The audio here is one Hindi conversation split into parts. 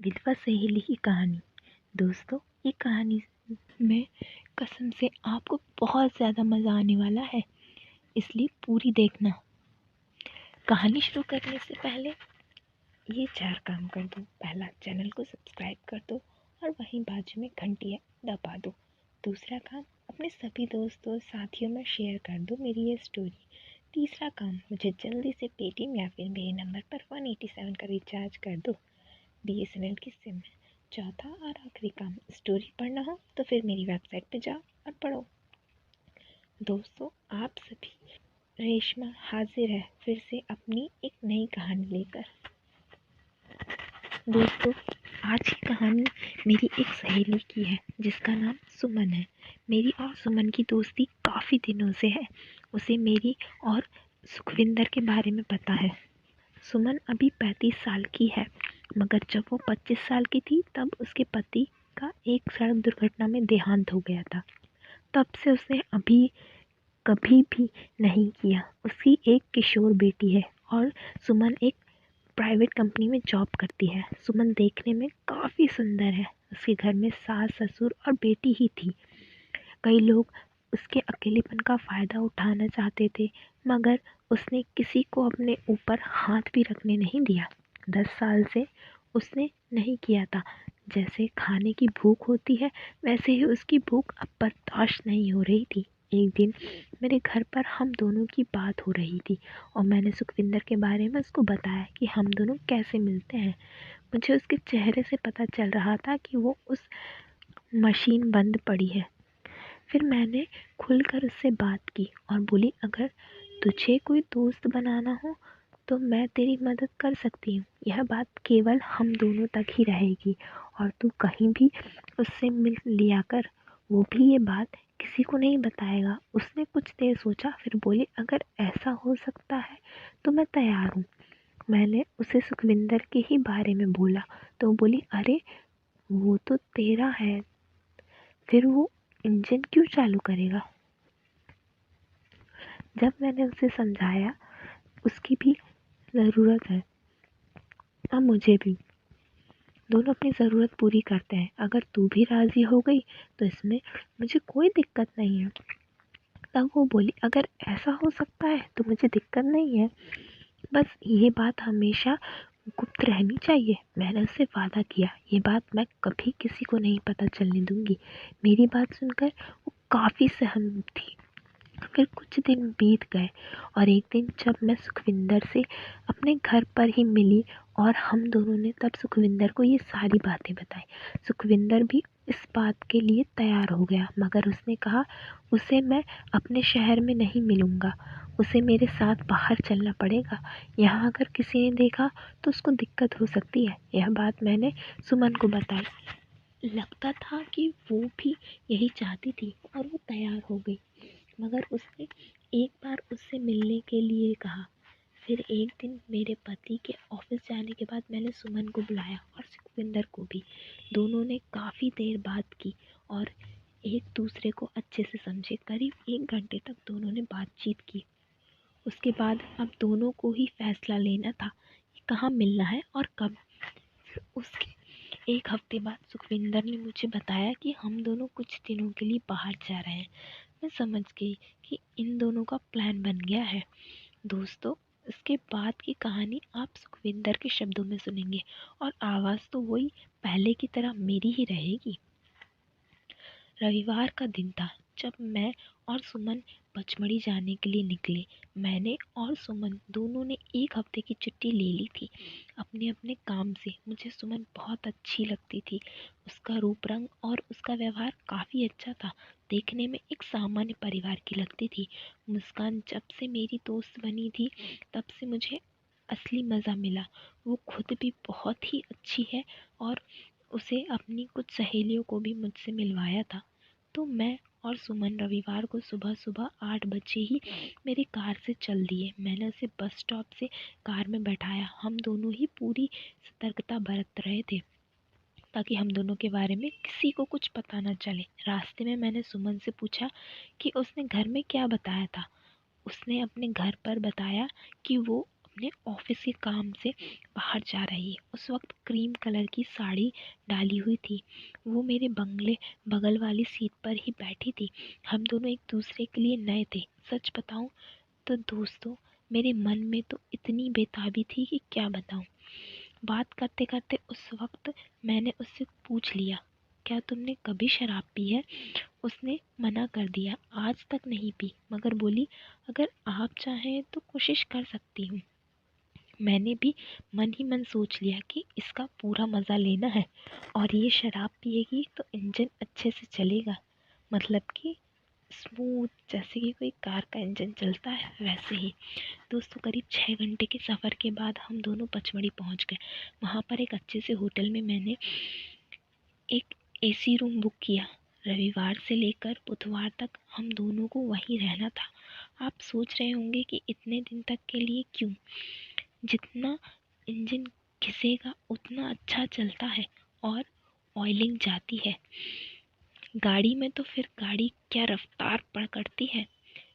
विधवा सहेली की कहानी। दोस्तों, ये कहानी में कसम से आपको बहुत ज़्यादा मज़ा आने वाला है, इसलिए पूरी देखना। कहानी शुरू करने से पहले ये 4 काम कर दो। पहला, चैनल को सब्सक्राइब कर दो और वहीं बाजू में घंटी दबा दो। दूसरा काम, अपने सभी दोस्तों साथियों में शेयर कर दो मेरी ये स्टोरी। तीसरा काम, मुझे जल्दी से पेटीएम या फिर मेरे नंबर पर 187 का रिचार्ज कर दो, BSNL की सिम है। चौथा और आखिरी काम, स्टोरी पढ़ना हो तो फिर मेरी वेबसाइट पे जाओ और पढ़ो। दोस्तों, आप सभी, रेशमा हाजिर है फिर से अपनी एक नई कहानी लेकर। दोस्तों, आज की कहानी मेरी एक सहेली की है जिसका नाम सुमन है। मेरी और सुमन की दोस्ती काफ़ी दिनों से है। उसे मेरी और सुखविंदर के बारे में पता है। सुमन अभी 35 साल की है, मगर जब वो 25 साल की थी तब उसके पति का एक सड़क दुर्घटना में देहांत हो गया था। तब से उसने अभी कभी भी नहीं किया। उसकी एक किशोर बेटी है और सुमन एक प्राइवेट कंपनी में जॉब करती है। सुमन देखने में काफ़ी सुंदर है। उसके घर में सास, ससुर और बेटी ही थी। कई लोग उसके अकेलेपन का फ़ायदा उठाना चाहते थे, मगर उसने किसी को अपने ऊपर हाथ भी रखने नहीं दिया। 10 साल से उसने नहीं किया था। जैसे खाने की भूख होती है, वैसे ही उसकी भूख अब बर्दाश्त नहीं हो रही थी। एक दिन मेरे घर पर हम दोनों की बात हो रही थी और मैंने सुखविंदर के बारे में उसको बताया कि हम दोनों कैसे मिलते हैं। मुझे उसके चेहरे से पता चल रहा था कि वो उस मशीन बंद पड़ी है। फिर मैंने खुलकर उससे बात की और बोली, अगर तुझे कोई दोस्त बनाना हो तो मैं तेरी मदद कर सकती हूँ। यह बात केवल हम दोनों तक ही रहेगी और तू कहीं भी उससे मिल लिया कर। वो भी ये बात किसी को नहीं बताएगा। उसने कुछ देर सोचा, फिर बोली, अगर ऐसा हो सकता है तो मैं तैयार हूँ। मैंने उसे सुखविंदर के ही बारे में बोला तो वो बोली, अरे वो तो तेरा है, फिर वो इंजन क्यों चालू करेगा। जब मैंने उसे समझाया उसकी भी ज़रूरत है और मुझे भी, दोनों अपनी ज़रूरत पूरी करते हैं। अगर तू भी राज़ी हो गई तो इसमें मुझे कोई दिक्कत नहीं है। तब वो बोली, अगर ऐसा हो सकता है तो मुझे दिक्कत नहीं है, बस ये बात हमेशा गुप्त रहनी चाहिए। मैंने उससे वादा किया, ये बात मैं कभी किसी को नहीं पता चलने दूंगी। मेरी बात सुनकर वो काफ़ी सहमत थी। फिर कुछ दिन बीत गए और एक दिन जब मैं सुखविंदर से अपने घर पर ही मिली और हम दोनों ने तब सुखविंदर को ये सारी बातें बताई। सुखविंदर भी इस बात के लिए तैयार हो गया, मगर उसने कहा उसे मैं अपने शहर में नहीं मिलूँगा, उसे मेरे साथ बाहर चलना पड़ेगा। यहाँ अगर किसी ने देखा तो उसको दिक्कत हो सकती है। यह बात मैंने सुमन को बताई। लगता था कि वो भी यही चाहती थी और वो तैयार हो गई, मगर उसने एक बार उससे मिलने के लिए कहा। फिर एक दिन मेरे पति के ऑफिस जाने के बाद मैंने सुमन को बुलाया और सुखविंदर को भी। दोनों ने काफ़ी देर बात की और एक दूसरे को अच्छे से समझे। करीब 1 घंटे तक दोनों ने बातचीत की। उसके बाद अब दोनों को ही फैसला लेना था कि कहाँ मिलना है और कब। उसके 1 हफ्ते बाद सुखविंदर ने मुझे बताया कि हम दोनों कुछ दिनों के लिए बाहर जा रहे हैं। मैं समझ गई कि इन दोनों का प्लान बन गया है। दोस्तों, इसके बाद की कहानी आप सुखविंदर के शब्दों में सुनेंगे और आवाज़ तो वही पहले की तरह मेरी ही रहेगी। रविवार का दिन था जब मैं और सुमन पचमढ़ी जाने के लिए निकले। मैंने और सुमन दोनों ने 1 हफ्ते की छुट्टी ले ली थी अपने अपने काम से। मुझे सुमन बहुत अच्छी लगती थी। उसका रूप रंग और उसका व्यवहार काफ़ी अच्छा था। देखने में एक सामान्य परिवार की लगती थी। मुस्कान जब से मेरी दोस्त बनी थी तब से मुझे असली मज़ा मिला। वो खुद भी बहुत ही अच्छी है और उसे अपनी कुछ सहेलियों को भी मुझसे मिलवाया था। तो मैं और सुमन रविवार को सुबह सुबह 8 बजे ही मेरी कार से चल दिए। मैंने उसे बस स्टॉप से कार में बैठाया। हम दोनों ही पूरी सतर्कता बरत रहे थे ताकि हम दोनों के बारे में किसी को कुछ पता न चले। रास्ते में मैंने सुमन से पूछा कि उसने घर में क्या बताया था। उसने अपने घर पर बताया कि वो अपने ऑफिस के काम से बाहर जा रही है। उस वक्त क्रीम कलर की साड़ी डाली हुई थी। वो मेरे बंगले बगल वाली सीट पर ही बैठी थी। हम दोनों एक दूसरे के लिए नए थे। सच बताऊं तो दोस्तों, मेरे मन में तो इतनी बेताबी थी कि क्या बताऊं। बात करते करते उस वक्त मैंने उससे पूछ लिया, क्या तुमने कभी शराब पी है? उसने मना कर दिया, आज तक नहीं पी, मगर बोली अगर आप चाहें तो कोशिश कर सकती हूँ। मैंने भी मन ही मन सोच लिया कि इसका पूरा मज़ा लेना है, और ये शराब पिएगी तो इंजन अच्छे से चलेगा, मतलब कि स्मूथ, जैसे कि कोई कार का इंजन चलता है वैसे ही। दोस्तों, करीब 6 घंटे के सफ़र के बाद हम दोनों पचमढ़ी पहुंच गए। वहाँ पर एक अच्छे से होटल में मैंने एक एसी रूम बुक किया। रविवार से लेकर बुधवार तक हम दोनों को वहीं रहना था। आप सोच रहे होंगे कि इतने दिन तक के लिए क्यों? जितना इंजन घिसेगा उतना अच्छा चलता है और ऑयलिंग जाती है। गाड़ी में तो फिर गाड़ी क्या रफ्तार पकड़ती है,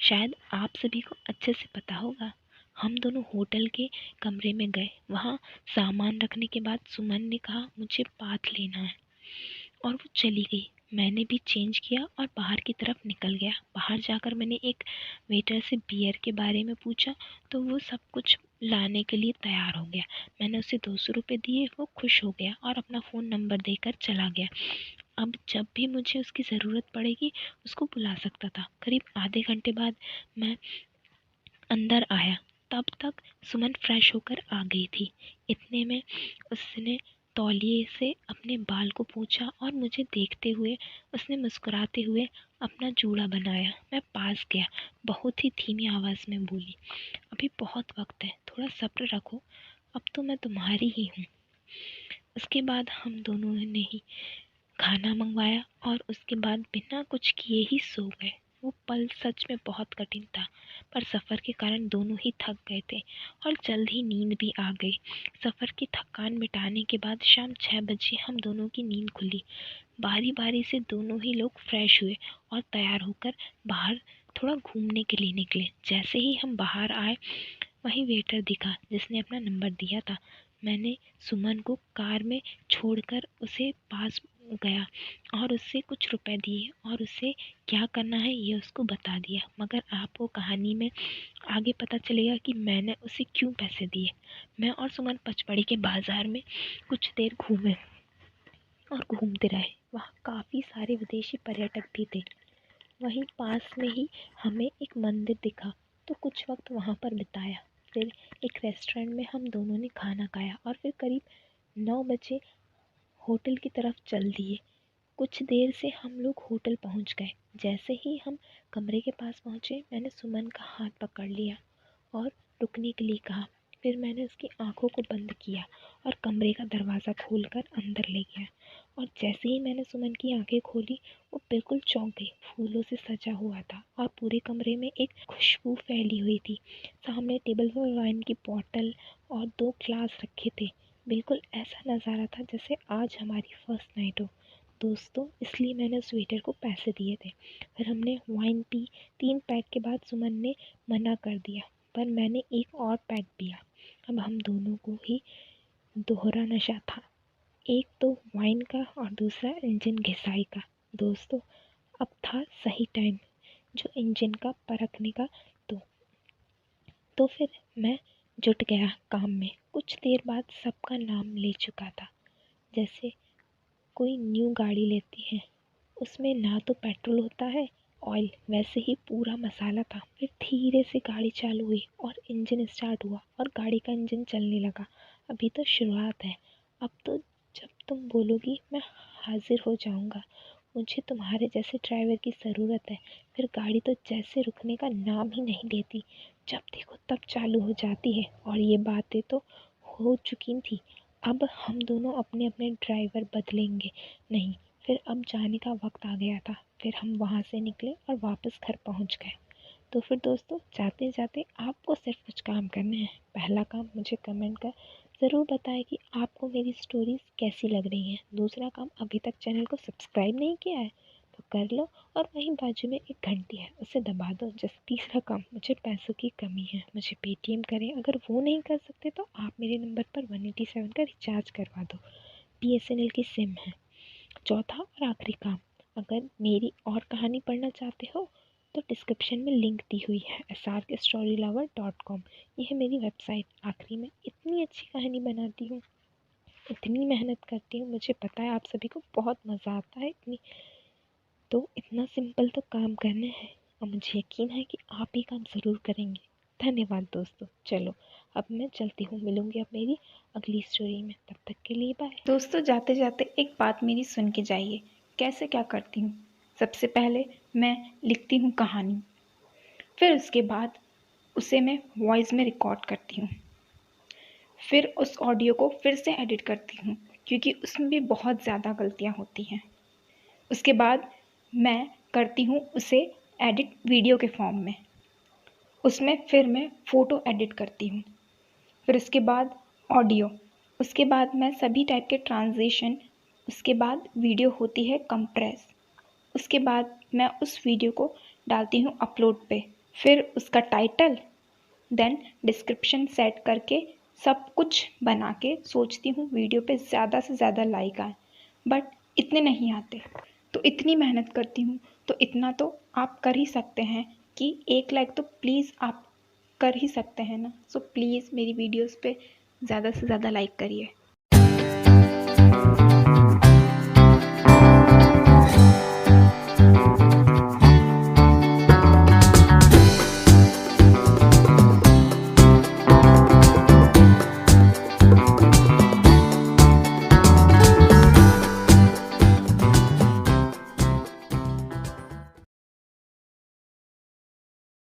शायद आप सभी को अच्छे से पता होगा। हम दोनों होटल के कमरे में गए। वहाँ सामान रखने के बाद सुमन ने कहा मुझे बाथ लेना है, और वो चली गई। मैंने भी चेंज किया और बाहर की तरफ निकल गया। बाहर जाकर मैंने एक वेटर से बियर के बारे में पूछा, तो वो सब कुछ लाने के लिए तैयार हो गया। मैंने उसे 200 रुपये दिए, वो खुश हो गया और अपना फ़ोन नंबर देकर चला गया। अब जब भी मुझे उसकी ज़रूरत पड़ेगी उसको बुला सकता था। करीब आधे घंटे बाद मैं अंदर आया, तब तक सुमन फ्रेश होकर आ गई थी। इतने में उसने तौलिए से अपने बाल को पोंछा और मुझे देखते हुए उसने मुस्कुराते हुए अपना जूड़ा बनाया। मैं पास गया, बहुत ही धीमी आवाज़ में बोली, अभी बहुत वक्त है, थोड़ा सब्र रखो, अब तो मैं तुम्हारी ही हूँ। उसके बाद हम दोनों ने ही खाना मंगवाया और उसके बाद बिना कुछ किए ही सो गए। वो पल सच में बहुत कठिन था, पर सफ़र के कारण दोनों ही थक गए थे और जल्द ही नींद भी आ गई। सफ़र की थकान मिटाने के बाद शाम 6 बजे हम दोनों की नींद खुली। बारी बारी से दोनों ही लोग फ्रेश हुए और तैयार होकर बाहर थोड़ा घूमने के लिए निकले। जैसे ही हम बाहर आए, वहीं वेटर दिखा जिसने अपना नंबर दिया था। मैंने सुमन को कार में छोड़कर उसे पास गया और उससे कुछ रुपए दिए और उससे क्या करना है ये उसको बता दिया। मगर आपको कहानी में आगे पता चलेगा कि मैंने उसे क्यों पैसे दिए। मैं और सुमन पचमढ़ी के बाज़ार में कुछ देर घूमे और घूमते रहे। वहाँ काफ़ी सारे विदेशी पर्यटक भी थे। वहीं पास में ही हमें एक मंदिर दिखा, तो कुछ वक्त वहाँ पर बिताया। फिर एक रेस्टोरेंट में हम दोनों ने खाना खाया और फिर करीब 9 बजे होटल की तरफ चल दिए। कुछ देर से हम लोग होटल पहुँच गए। जैसे ही हम कमरे के पास पहुँचे, मैंने सुमन का हाथ पकड़ लिया और रुकने के लिए कहा। फिर मैंने उसकी आंखों को बंद किया और कमरे का दरवाज़ा खोलकर अंदर ले गया। और जैसे ही मैंने सुमन की आंखें खोली, वो बिल्कुल चौंक गई। फूलों से सजा हुआ था और पूरे कमरे में एक खुशबू फैली हुई थी। सामने टेबल पर वाइन की बोतल और 2 ग्लास रखे थे। बिल्कुल ऐसा नज़ारा था जैसे आज हमारी फर्स्ट नाइट हो। दोस्तों, इसलिए मैंने उस वेटर को पैसे दिए थे। फिर हमने वाइन पी। 3 पैक के बाद सुमन ने मना कर दिया, पर मैंने एक और पैक पिया। अब हम दोनों को ही दोहरा नशा था, एक तो वाइन का और दूसरा इंजन घिसाई का। दोस्तों, अब था सही टाइम जो इंजन का परखने का। तो तो फिर मैं जुट गया काम में। कुछ देर बाद सबका नाम ले चुका था। जैसे कोई न्यू गाड़ी लेती है, उसमें ना तो पेट्रोल होता है ऑयल, वैसे ही पूरा मसाला था। फिर धीरे से गाड़ी चालू हुई और इंजन स्टार्ट हुआ और गाड़ी का इंजन चलने लगा। अभी तो शुरुआत है, अब तो जब तुम बोलोगी मैं हाजिर हो जाऊंगा। मुझे तुम्हारे जैसे ड्राइवर की ज़रूरत है। फिर गाड़ी तो जैसे रुकने का नाम ही नहीं लेती, जब देखो तब चालू हो जाती है। और ये बातें तो हो चुकी थी। अब हम दोनों अपने अपने ड्राइवर बदलेंगे नहीं। फिर अब जाने का वक्त आ गया था। फिर हम वहाँ से निकले और वापस घर पहुँच गए। तो फिर दोस्तों, जाते जाते आपको सिर्फ कुछ काम करने हैं। पहला काम, मुझे कमेंट कर ज़रूर बताएं कि आपको मेरी स्टोरीज़ कैसी लग रही हैं। दूसरा काम, अभी तक चैनल को सब्सक्राइब नहीं किया है तो कर लो। और वहीं बाजू में एक घंटी है, उसे दबा दो। जैसे तीसरा काम, मुझे पैसों की कमी है, मुझे पेटीएम करें। अगर वो नहीं कर सकते तो आप मेरे नंबर पर 187 का रिचार्ज करवा दो, BSNL की सिम है। चौथा और आखिरी काम, अगर मेरी और कहानी पढ़ना चाहते हो तो डिस्क्रिप्शन में लिंक दी हुई है, srkstorylover.com। ये है मेरी वेबसाइट। आखिरी में इतनी अच्छी कहानी बनाती हूँ, इतनी मेहनत करती हूँ, मुझे पता है आप सभी को बहुत मज़ा आता है। इतना सिंपल तो काम करना है, और मुझे यकीन है कि आप ये काम ज़रूर करेंगे। धन्यवाद दोस्तों। चलो अब मैं चलती हूँ, मिलूँगी अब मेरी अगली स्टोरी में। तब तक के लिए बाय। दोस्तों, जाते जाते एक बात मेरी सुन के जाइए, कैसे क्या करती हूँ। सबसे पहले मैं लिखती हूँ कहानी, फिर उसके बाद उसे मैं वॉइस में रिकॉर्ड करती हूँ, फिर उस ऑडियो को फिर से एडिट करती हूँ क्योंकि उसमें भी बहुत ज़्यादा गलतियाँ होती हैं। उसके बाद मैं करती हूँ उसे एडिट वीडियो के फॉर्म में, उसमें फिर मैं फ़ोटो एडिट करती हूँ, फिर उसके बाद ऑडियो, उसके बाद मैं सभी टाइप के ट्रांजिशन, उसके बाद वीडियो होती है कंप्रेस, उसके बाद मैं उस वीडियो को डालती हूँ अपलोड पे, फिर उसका टाइटल, देन डिस्क्रिप्शन सेट करके सब कुछ बना के सोचती हूँ वीडियो पे ज़्यादा से ज़्यादा लाइक आए, बट इतने नहीं आते। तो इतनी मेहनत करती हूँ, तो इतना तो आप कर ही सकते हैं कि 1 लाइक तो प्लीज़ आप कर ही सकते हैं ना। सो प्लीज़ मेरी वीडियोस पे ज़्यादा से ज़्यादा लाइक करिए।